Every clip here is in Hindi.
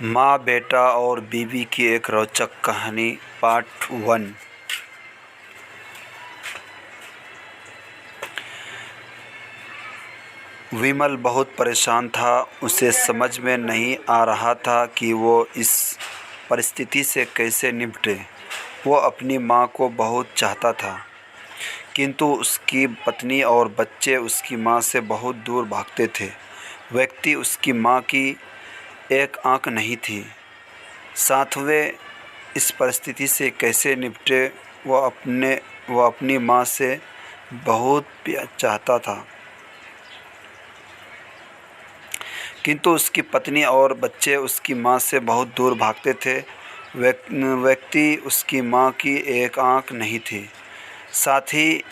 माँ, बेटा और बीवी की एक रोचक कहानी पार्ट 1। विमल बहुत परेशान था। उसे समझ में नहीं आ रहा था कि वो इस परिस्थिति से कैसे निपटे। वो अपनी माँ को बहुत चाहता था, किंतु उसकी पत्नी और बच्चे उसकी माँ से बहुत दूर भागते थे। व्यक्ति उसकी माँ की एक आँख नहीं थी। साथ वे इस परिस्थिति से कैसे निपटे। वो अपनी माँ से बहुत प्यार चाहता था, किंतु उसकी पत्नी और बच्चे उसकी माँ से बहुत दूर भागते थे। व्यक्ति उसकी माँ की एक आँख नहीं थी। साथ ही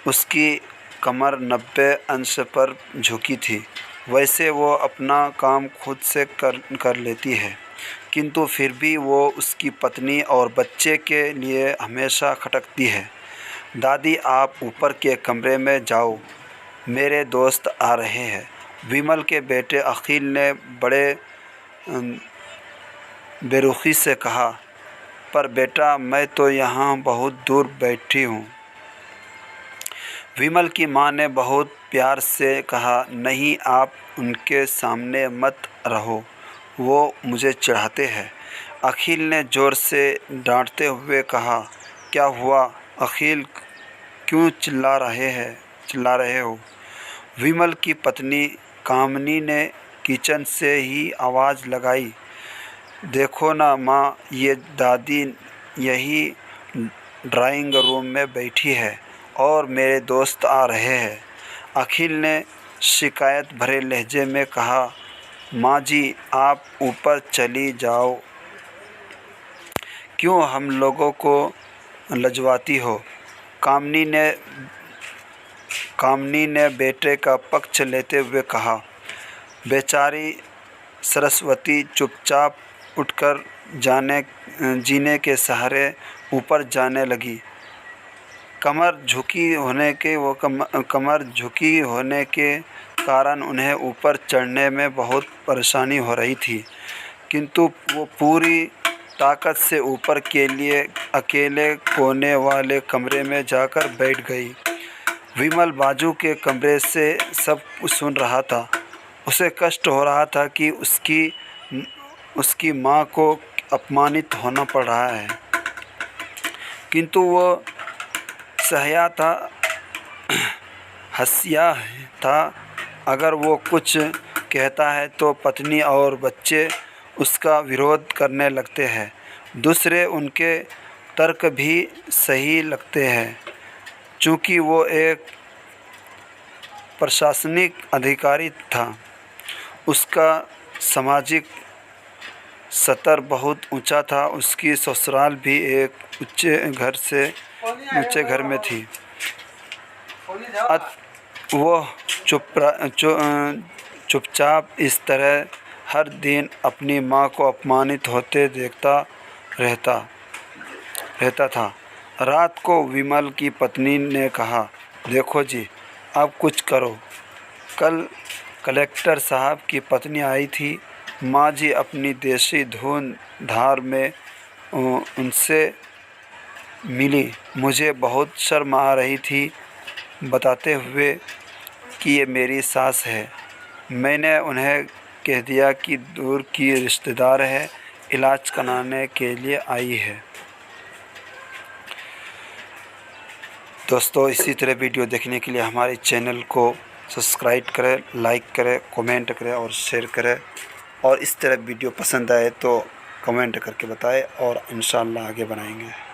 उसकी कमर 90 अंश पर झुकी थी। वैसे वो अपना काम खुद से कर लेती है, किंतु फिर भी वो उसकी पत्नी और बच्चे के लिए हमेशा खटकती है। दादी, आप ऊपर के कमरे में जाओ, मेरे दोस्त आ रहे हैं। विमल के बेटे अखिल ने बड़े बेरुखी से कहा। पर बेटा, मैं तो यहाँ बहुत दूर बैठी हूँ। विमल की माँ ने बहुत प्यार से कहा, नहीं, आप उनके सामने मत रहो, वो मुझे चिढ़ाते हैं। अखिल ने ज़ोर से डांटते हुए कहा, क्या हुआ अखिल, क्यों चिल्ला रहे हो? विमल की पत्नी कामनी ने किचन से ही आवाज़ लगाई, देखो ना माँ, ये दादी यही ड्राइंग रूम में बैठी है और मेरे दोस्त आ रहे हैं। अखिल ने शिकायत भरे लहजे में कहा, माँ जी, आप ऊपर चली जाओ, क्यों हम लोगों को लजवाती हो? कामनी ने बेटे का पक्ष लेते हुए कहा। बेचारी सरस्वती चुपचाप उठकर जीने के सहारे ऊपर जाने लगी। कमर झुकी होने के कारण उन्हें ऊपर चढ़ने में बहुत परेशानी हो रही थी, किंतु वो पूरी ताकत से ऊपर के लिए अकेले कोने वाले कमरे में जाकर बैठ गई। विमल बाजू के कमरे से सब कुछ सुन रहा था। उसे कष्ट हो रहा था कि उसकी माँ को अपमानित होना पड़ रहा है, किंतु वो हंसिया था। अगर वो कुछ कहता है तो पत्नी और बच्चे उसका विरोध करने लगते हैं। दूसरे उनके तर्क भी सही लगते हैं। चूँकि वो एक प्रशासनिक अधिकारी था, उसका सामाजिक स्तर बहुत ऊंचा था। उसकी ससुराल भी एक ऊंचे घर में थी। वो चुपचाप इस तरह हर दिन अपनी माँ को अपमानित होते देखता रहता था। रात को विमल की पत्नी ने कहा, देखो जी, अब कुछ करो। कल कलेक्टर साहब की पत्नी आई थी। माँ जी अपनी देसी धुन धार में उनसे मिली। मुझे बहुत शर्म आ रही थी बताते हुए कि ये मेरी सास है। मैंने उन्हें कह दिया कि दूर की रिश्तेदार है, इलाज कराने के लिए आई है। दोस्तों, इसी तरह वीडियो देखने के लिए हमारे चैनल को सब्सक्राइब करें, लाइक करें, कमेंट करें और शेयर करें। और इस तरह वीडियो पसंद आए तो कमेंट करके बताएं और इंशाअल्लाह आगे बनाएंगे।